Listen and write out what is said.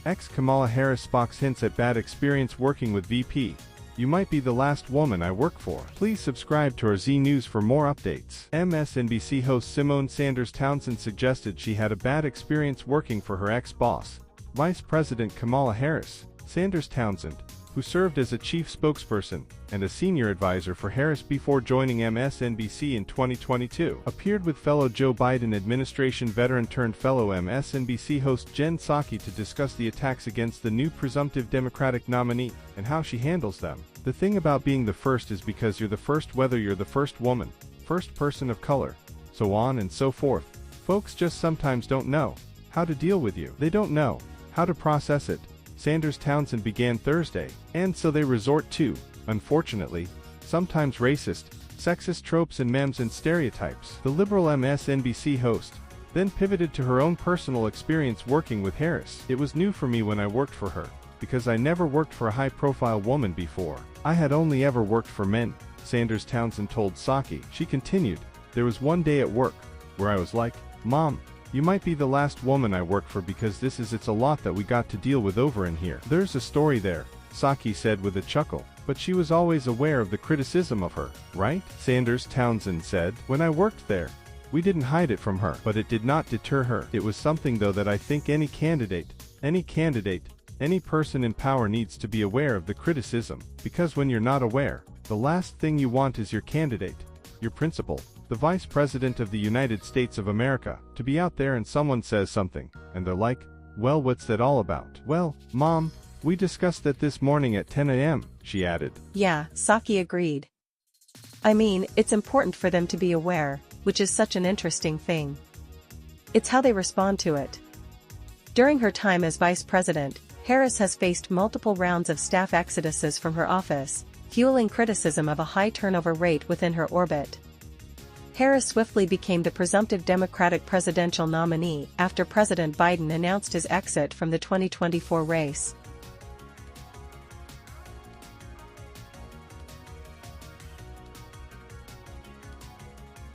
Ex-Kamala Harris spox hints at bad experience working with VP. You might be the last woman I work for. Please subscribe to our Z News for more updates. MSNBC host Symone Sanders Townsend suggested she had a bad experience working for her ex-boss, Vice President Kamala Harris. Sanders Townsend, who served as a chief spokesperson and a senior advisor for Harris before joining MSNBC in 2022, appeared with fellow Joe Biden administration veteran turned fellow MSNBC host Jen Psaki to discuss the attacks against the new presumptive Democratic nominee and how she handles them. The thing about being the first is because you're the first, whether you're the first woman, first person of color, so on and so forth. Folks just sometimes don't know how to deal with you. They don't know how to process it. Sanders Townsend began Thursday, and so they resort to, unfortunately, sometimes racist, sexist tropes and memes and stereotypes. The liberal MSNBC host then pivoted to her own personal experience working with Harris. It was new for me when I worked for her, because I never worked for a high-profile woman before. I had only ever worked for men, Sanders Townsend told Psaki. She continued, there was one day at work where I was like, Mom, you might be the last woman I work for because it's a lot that we got to deal with over in here. There's a story there, Psaki said with a chuckle, but she was always aware of the criticism of her, right? Sanders Townsend said, when I worked there, we didn't hide it from her, but it did not deter her. It was something though that I think any candidate, any person in power needs to be aware of the criticism, because when you're not aware, the last thing you want is your candidate, your principal, the Vice President of the United States of America, to be out there and someone says something, and they're like, well, what's that all about? Well, Mom, we discussed that this morning at 10 a.m., she added. Yeah, Psaki agreed. I mean, it's important for them to be aware, which is such an interesting thing. It's how they respond to it. During her time as Vice President, Harris has faced multiple rounds of staff exoduses from her office, fueling criticism of a high turnover rate within her orbit. Harris swiftly became the presumptive Democratic presidential nominee after President Biden announced his exit from the 2024 race.